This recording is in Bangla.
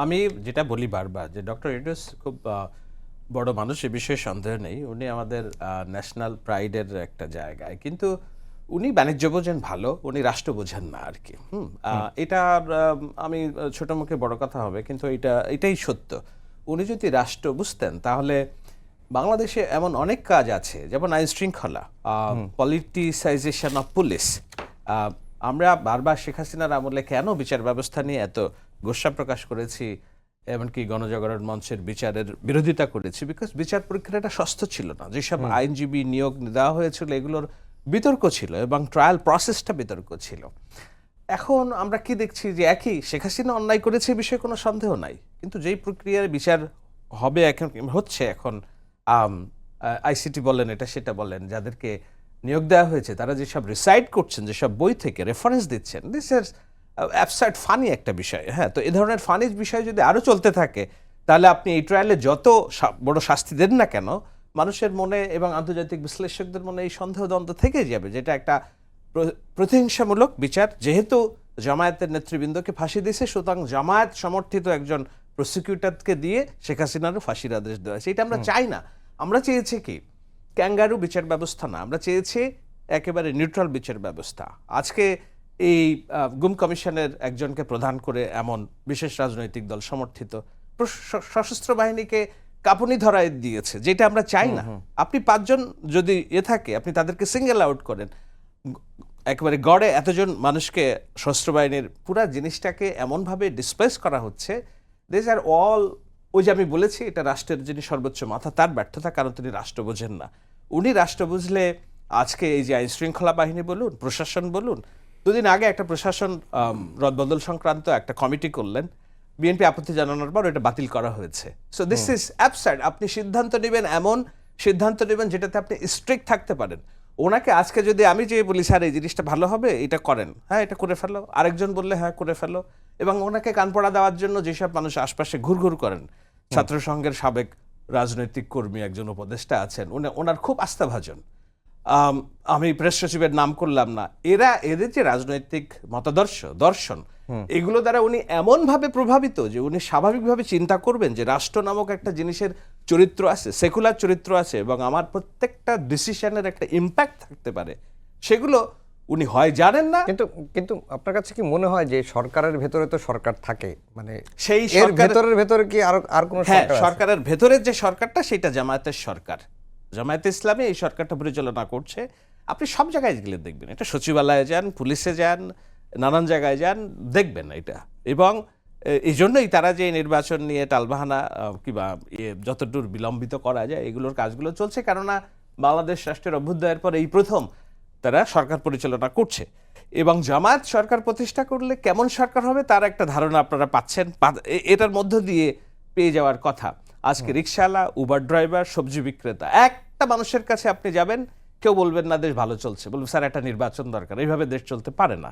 আমি যেটা বলি বারবার যে ডক্টর ইউনূস খুব বড় মানুষ, এ বিষয়ে সন্দেহ নেই। উনি আমাদের ন্যাশনাল প্রাইডের একটা জায়গায়, কিন্তু উনি বাণিজ্য বোঝেন ভালো, উনি রাষ্ট্র বোঝেন না আর কি। এটা আমি ছোট মুখে বড় কথা হবে, কিন্তু এটাই সত্য। উনি যদি রাষ্ট্র বুঝতেন তাহলে বাংলাদেশে এমন অনেক কাজ আছে, যেমন আইন শৃঙ্খলা, পলিটিসাইজেশন অফ পুলিশ। আমরা বারবার শেখ হাসিনার আমলে কেন বিচার ব্যবস্থা নিয়ে এত গোস্বা প্রকাশ করেছি, এমনকি গণজাগরণ মঞ্চের বিচারের বিরোধিতা করেছি, বিকজ বিচার প্রক্রিয়াটা স্বস্থ ছিল না। যেসব আইনজীবী নিয়োগ দেওয়া হয়েছিল এগুলোর বিতর্ক ছিল এবং ট্রায়াল প্রসেসটা বিতর্ক ছিল। এখন আমরা কি দেখছি যে একই শেখ হাসিনা অন্যায় করেছে, বিষয়ে কোনো সন্দেহ নাই, কিন্তু যেই প্রক্রিয়ার বিচার হবে এখন হচ্ছে, এখন আইসিটি বলেন, এটা সেটা বলেন, যাদেরকে নিয়োগ দেওয়া হয়েছে তারা যেসব রিসাইট করছেন, যেসব বই থেকে রেফারেন্স দিচ্ছেন, দিস ইজ অ্যাবসার্ড ফানি একটা বিষয়। হ্যাঁ, তো এ ধরনের ফানি বিষয় যদি আরও চলতে থাকে, তাহলে আপনি এই ট্রায়ালে যত বড় শাস্তি দেন না কেন, মানুষের মনে এবং আন্তর্জাতিক বিশ্লেষকদের মনে এই সন্দেহ দ্বন্দ্ব থেকেই যাবে, যেটা একটা প্রতিহিংসামূলক বিচার। যেহেতু জামায়াতের নেতৃবৃন্দকে ফাঁসি দিয়েছে, সুতরাং জামায়াত সমর্থিত একজন প্রসিকিউটরকে দিয়ে শেখ হাসিনারও ফাঁসির আদেশ দেওয়া হয়েছে। এটা আমরা চাই না। আমরা চেয়েছি কি ক্যাঙ্গারু বিচার ব্যবস্থা না, আমরা চেয়েছি একেবারে নিউট্রাল বিচার ব্যবস্থা। আজকে এই গুম কমিশনের একজনকে প্রধান করে এমন বিশেষ রাজনৈতিক দল সমর্থিত সশস্ত্র বাহিনীকে কাঁপুনি ধরায় দিয়েছে, যেটা আমরা চাই না। আপনি 5 জন যদি থাকে, আপনি তাদেরকে সিঙ্গেল আউট করেন, একেবারে গড়ে এতজন মানুষকে সশস্ত্র বাহিনীর পুরা জিনিসটাকে এমনভাবে ডিসপ্লেস করা হচ্ছে, দিস আর অল, ওই যে আমি বলেছি এটা রাষ্ট্রের যিনি সর্বোচ্চ মাথা তার ব্যর্থতা, কারণ তিনি রাষ্ট্র বোঝেন না। উনি রাষ্ট্র বুঝলে আজকে এই যে আইন শৃঙ্খলা বাহিনী বলুন, প্রশাসন বলুন, 2 দিন আগে একটা প্রশাসন রদবদল সংক্রান্ত একটা কমিটি করলেন, বিএনপি আপত্তি জানানোর পর এটা বাতিল করা হয়েছে। So this is absurd. আপনি সিদ্ধান্ত নেবেন, এমন সিদ্ধান্ত নেবেন যেটাতে আপনি স্ট্রিক্ট থাকতে পারেন। ওনাকে আজকে যদি আমি যে বলি স্যার এই জিনিসটা ভালো হবে, এটা করেন, হ্যাঁ এটা করে ফেলো, আরেকজন বললে হ্যাঁ করে ফেলো, এবং ওনাকে কানপড়া দেওয়ার জন্য যেসব মানুষ আশপাশে ঘুরঘুর করেন, ছাত্র সংঘের সাবেক রাজনৈতিক কর্মী একজন উপদেষ্টা আছেন, ওনার খুব আস্থাভাজন, আমি প্রেস সচিবের নাম করলাম না, এদের যে রাজনৈতিক মতাদর্শ দর্শন, এগুলো দ্বারা উনি এমনভাবে প্রভাবিত যে উনি স্বাভাবিকভাবে চিন্তা করবেন যে রাষ্ট্র নামক একটা জিনিসের চরিত্র আছে, সেকুলার চরিত্র আছে, এবং আমার প্রত্যেকটা ডিসিশনের একটা ইম্প্যাক্ট থাকতে পারে, সেগুলো উনি হয় জানেন না। কিন্তু আপনার কাছে কি মনে হয় যে সরকারের ভেতরে তো সরকার থাকে, মানে সেই ভেতরের ভেতরে কি আর কোনো সরকার আছে? সরকারের ভেতরের যে সরকারটা সেটা জামায়াতের সরকার, জামায়াতে ইসলামী এই সরকারটা পরিচালনা করছে। আপনি সব জায়গায় গেলে দেখবেন, এটা সচিবালয়ে যান, পুলিশে যান, নানান জায়গায় যান, দেখবেন এটা। এবং এই জন্যই তারা যে নির্বাচন নিয়ে টালবাহানা কিংবা যতদূর বিলম্বিত করা যায় এগুলোর কাজগুলো চলছে, কেননা বাংলাদেশ রাষ্ট্রের অভ্যুদয়ের পর এই প্রথম তারা সরকার পরিচালনা করছে। এবং জামায়াত সরকার প্রতিষ্ঠা করলে কেমন সরকার হবে তার একটা ধারণা আপনারা পাচ্ছেন, এটার মধ্য দিয়ে পেয়ে যাওয়ার কথা। আজকে রিকশাওয়ালা, উবার ড্রাইভার, সবজি বিক্রেতা, একটা মানুষের কাছে আপনি যাবেন, কেউ বলবেন না দেশ ভালো চলছে, বলবেন স্যার একটা নির্বাচন দরকার, এইভাবে দেশ চলতে পারে না।